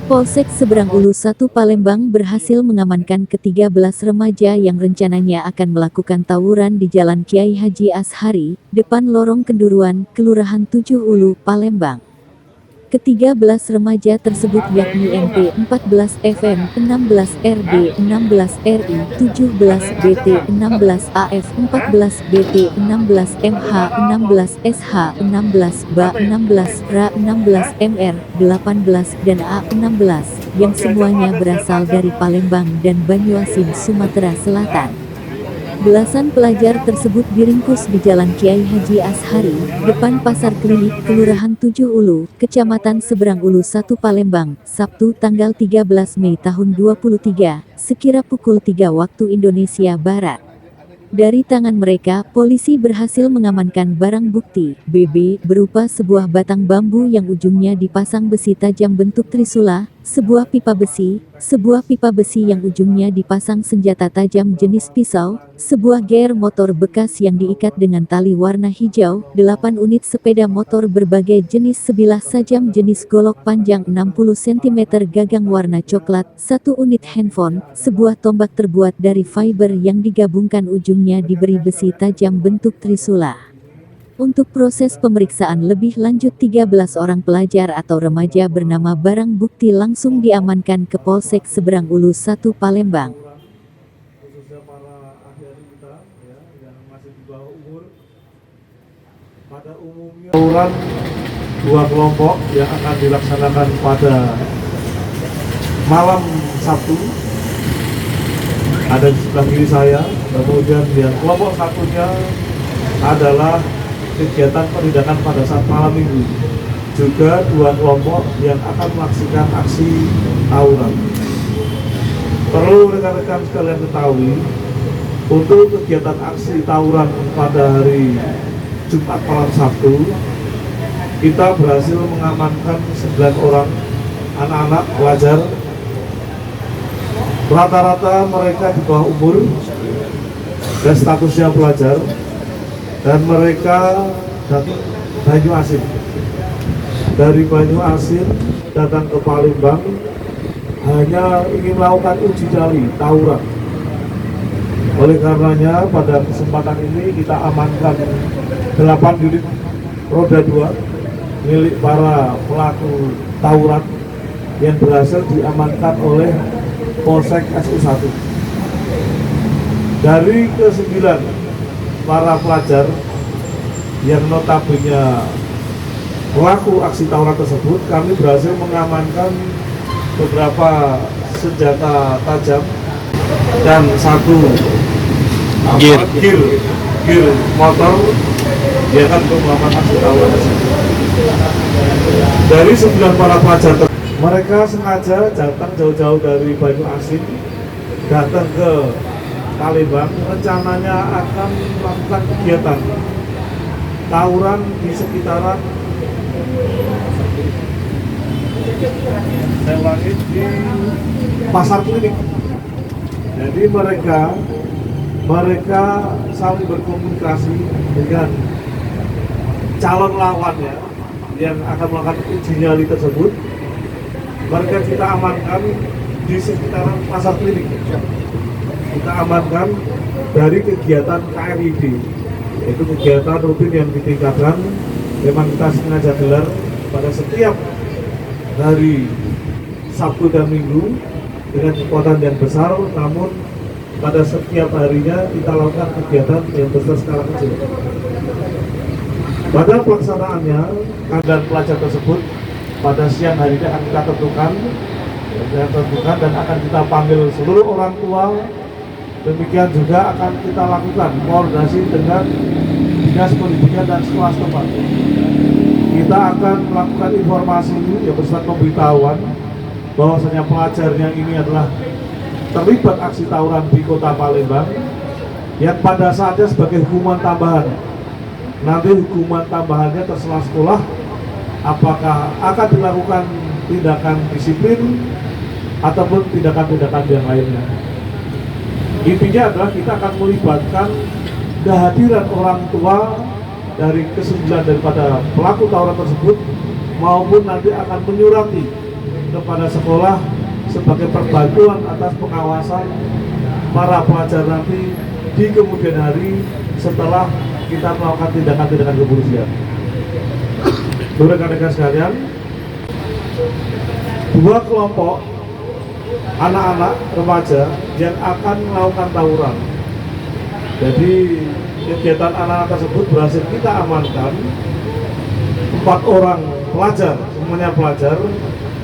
Polsek Seberang Ulu 1 Palembang berhasil mengamankan ke-13 remaja yang rencananya akan melakukan tawuran di Jalan Kiai Haji Ashari, depan Lorong Kenduruan, Kelurahan 7 Ulu, Palembang. Ke-13 remaja tersebut yakni MP 14 FM 16 RD 16 RI 17 BT 16 AF 14 BT 16 MH 16 SH 16 BA 16 RA 16 MR 18 dan A 16 yang semuanya berasal dari Palembang dan Banyuasin, Sumatera Selatan. Belasan pelajar tersebut diringkus di Jalan Kiai Haji Ashari, depan Pasar Klinik, Kelurahan 7 Ulu, Kecamatan Seberang Ulu 1 Palembang, Sabtu tanggal 13 Mei tahun 2023, sekira pukul 3 waktu Indonesia Barat. Dari tangan mereka, polisi berhasil mengamankan barang bukti, BB, berupa sebuah batang bambu yang ujungnya dipasang besi tajam bentuk trisula, sebuah pipa besi yang ujungnya dipasang senjata tajam jenis pisau, sebuah gear motor bekas yang diikat dengan tali warna hijau, 8 unit sepeda motor berbagai jenis sebilah sajam jenis golok panjang 60 cm gagang warna coklat, 1 unit handphone, sebuah tombak terbuat dari fiber yang digabungkan ujungnya diberi besi tajam bentuk trisula. Untuk proses pemeriksaan lebih lanjut 13 orang pelajar atau remaja bernama barang bukti langsung diamankan ke Polsek Seberang Ulu 1 Palembang. Khususnya para ahli kita yang masih di bawah umur, pada umumnya tawuran dua kelompok yang akan dilaksanakan pada malam Sabtu ada di sebelah kiri saya. Kemudian yang kelompok satunya adalah kegiatan penindakan pada saat malam minggu, juga dua kelompok yang akan melaksanakan aksi tawuran. Perlu rekan-rekan sekalian ketahui, untuk kegiatan aksi tawuran pada hari Jumat malam Sabtu, kita berhasil mengamankan 9 orang anak-anak pelajar. Rata-rata mereka di bawah umur dan statusnya pelajar, dan mereka datang Banyuasin. Dari Banyuasin datang ke Palembang hanya ingin melakukan uji nyali tawuran. Oleh karenanya pada kesempatan ini kita amankan 8 unit roda 2 milik para pelaku tawuran yang berhasil diamankan oleh Polsek SU1. Dari ke-9 para pelajar yang notabene pelaku aksi tawuran tersebut, kami berhasil mengamankan beberapa senjata tajam dan 1 gear motor yang akan melakukan aksi tawuran tersebut. Dari 9 para pelajar mereka sengaja datang jauh-jauh dari Banyuasin datang ke Palembang, rencananya akan melakukan kegiatan tawuran di sekitaran di Pasar Klinik. Jadi mereka saling berkomunikasi dengan calon lawannya yang akan melakukan uji nyali tersebut. Mereka kita amankan di sekitaran Pasar Klinik. Kita amankan dari kegiatan KRID, yaitu kegiatan rutin yang ditingkatkan. Memang kita sengaja gelar pada setiap hari Sabtu dan Minggu dengan kekuatan yang besar, namun pada setiap harinya kita lakukan kegiatan yang besar skala kecil. Pada pelaksanaannya, keadaan pelajar tersebut pada siang hari ini akan kita tentukan dan akan kita panggil seluruh orang tua. Demikian juga akan kita lakukan koordinasi dengan Dinas Pendidikan dan sekolah setempat. Kita akan melakukan informasi yang bersifat pemberitahuan bahwasanya pelajarnya ini adalah terlibat aksi tawuran di Kota Palembang yang pada saatnya sebagai hukuman tambahan. Nanti hukuman tambahannya terserah sekolah apakah akan dilakukan tindakan disiplin ataupun tindakan-tindakan yang lainnya. Intinya adalah kita akan melibatkan kehadiran orang tua dari ke-9 daripada pelaku tawuran tersebut, maupun nanti akan menyurati kepada sekolah sebagai perbantuan atas pengawasan para pelajar nanti di kemudian hari setelah kita melakukan tindakan-tindakan kepolisian. Rekan-rekan sekalian, dua kelompok anak-anak remaja yang akan melakukan tawuran. Jadi kegiatan anak-anak tersebut berhasil kita amankan 4 orang pelajar, semuanya pelajar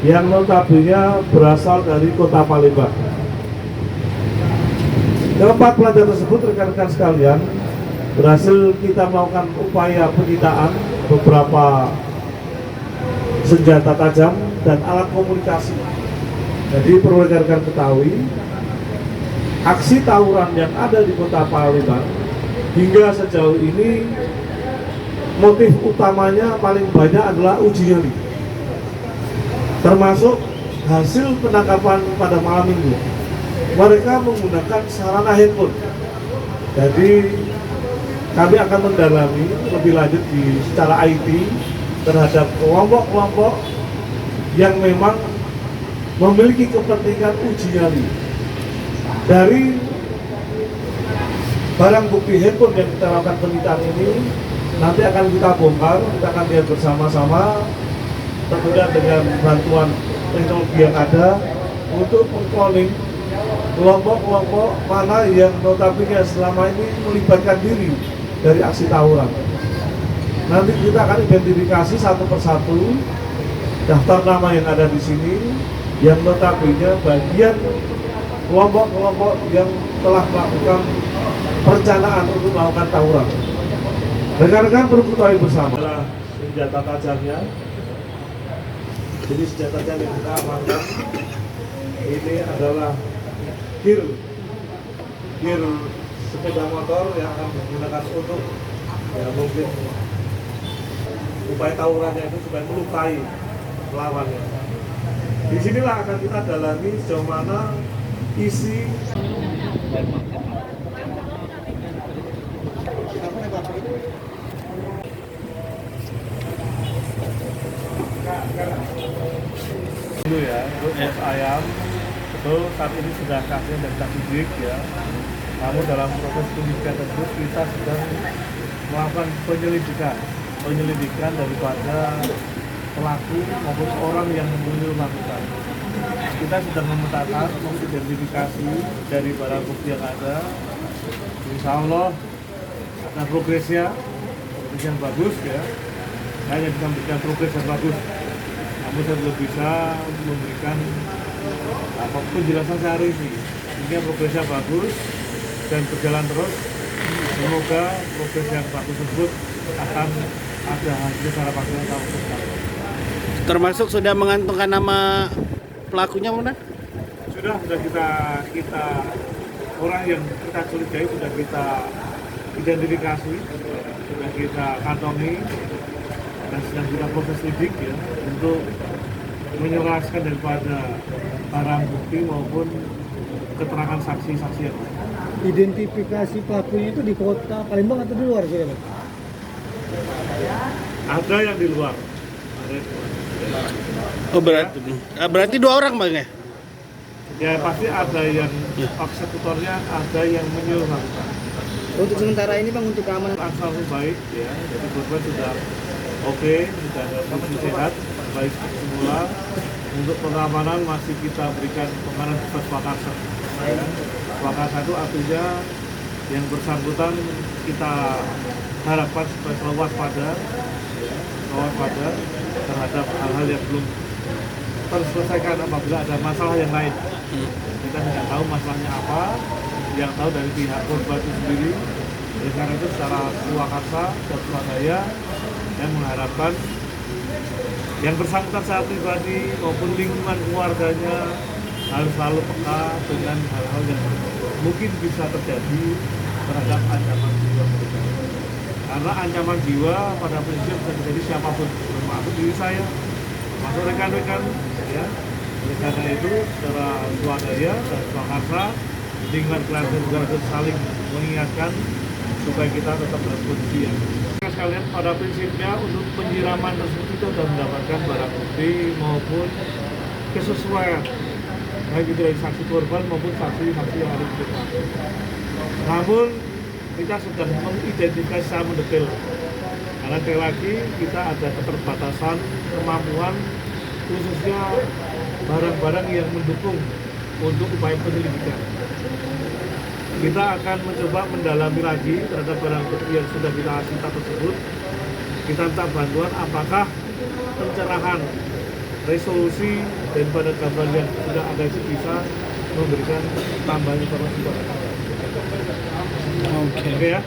yang notabene berasal dari kota Palembang. Keempat pelajar tersebut, rekan-rekan sekalian, berhasil kita melakukan upaya penyitaan beberapa senjata tajam dan alat komunikasi. Jadi perlu rekan-rekan ketahui, aksi tawuran yang ada di kota Palembang hingga sejauh ini motif utamanya paling banyak adalah uji nyali, termasuk hasil penangkapan pada malam minggu. Mereka menggunakan sarana handphone. Jadi kami akan mendalami lebih lanjut secara IT terhadap kelompok-kelompok yang memang memiliki kepentingan uji nyali. Dari barang bukti handphone yang kita lakukan penyitaan ini nanti akan kita bongkar, kita akan lihat bersama-sama tentunya dengan bantuan teknologi yang ada untuk meng-cloning kelompok-kelompok mana yang notabene selama ini melibatkan diri dari aksi tawuran. Nanti kita akan identifikasi satu persatu daftar nama yang ada di sini yang notabene bagian kelompok-kelompok yang telah melakukan perencanaan untuk melakukan tawuran. Rekan-rekan perlu ketahui bersama adalah senjata tajamnya. Jadi senjata tajam yang kita amankan ini adalah gear sepeda motor yang akan digunakan untuk ya mungkin upaya tawurannya itu supaya melukai lawannya. Disinilah akan kita dalami sejauh mana isi dulu ya, untuk bos ayam betul saat ini sudah kasusnya dan kita sidik ya. Namun dalam proses penyidikan tersebut kita sedang melakukan penyelidikan daripada pelaku maupun orang yang melakukan. Kita sedang memetakan, mengidentifikasi dari barang bukti yang ada. Insya Allah ada progresnya yang bagus ya. Hanya bisa memberikan progres yang bagus. Namun saya belum bisa memberikan penjelasan sehari ini. Sehingga progresnya bagus dan berjalan terus. Semoga progres yang bagus tersebut akan ada hasil secara pasti yang kita usulkan. Termasuk sudah mengantongan nama pelakunya, mana? Sudah kita orang yang kita curigai sudah kita identifikasi, sudah kita kantongi dan sedang kita proses lidik ya untuk menyelaraskan daripada barang bukti maupun keterangan saksi-saksi yang lain. Identifikasi pelakunya itu di kota Palembang atau di luar sih, Pak? Ada yang di luar. Oh berarti 2 orang bang ya? Ya pasti ada yang eksekutornya, ada yang menyuruh lakukan. Untuk sementara ini Bang, untuk keamanan Asal baik ya, jadi korban sudah oke, sudah ada kondisi sehat, baik semula. Untuk pengamanan masih kita berikan pengamanan Swakarsa. Swakarsa itu artinya yang bersangkutan kita harapkan supaya selalu waspada terhadap hal-hal yang belum terselesaikan apabila ada masalah yang lain. Kita tidak tahu masalahnya apa, yang tahu dari pihak korban itu sendiri. Oleh karena itu secara Swakarsa dan Surabaya yang mengharapkan yang bersangkutan secara pribadi maupun lingkungan keluarganya harus selalu peka dengan hal-hal yang mungkin bisa terjadi terhadap ancaman jiwa mereka. Karena ancaman jiwa pada prinsip bisa terjadi siapapun, termasuk diri saya, termasuk rekan-rekan ya. Oleh karena itu secara Surabaya dan Swakarsa lingkungan keluarga juga harus saling mengingatkan supaya kita tetap dalam kondisi yang sekalian. Pada prinsipnya untuk penyiraman tersebut kita sudah mendapatkan barang bukti maupun kesesuaian baik itu dari saksi korban maupun saksi-saksi yang ada di depan. Namun kita sedang mengidentifikasi secara mendetail karena sekali lagi kita ada keterbatasan kemampuan khususnya barang-barang yang mendukung untuk upaya penyelidikan. Kita akan mencoba mendalami lagi terhadap barang bukti yang sudah kita sita tersebut. Kita minta bantuan apakah pencerahan resolusi daripada gambar yang sudah ada itu bisa memberikan tambahan informasi kepada kita. Oke ya.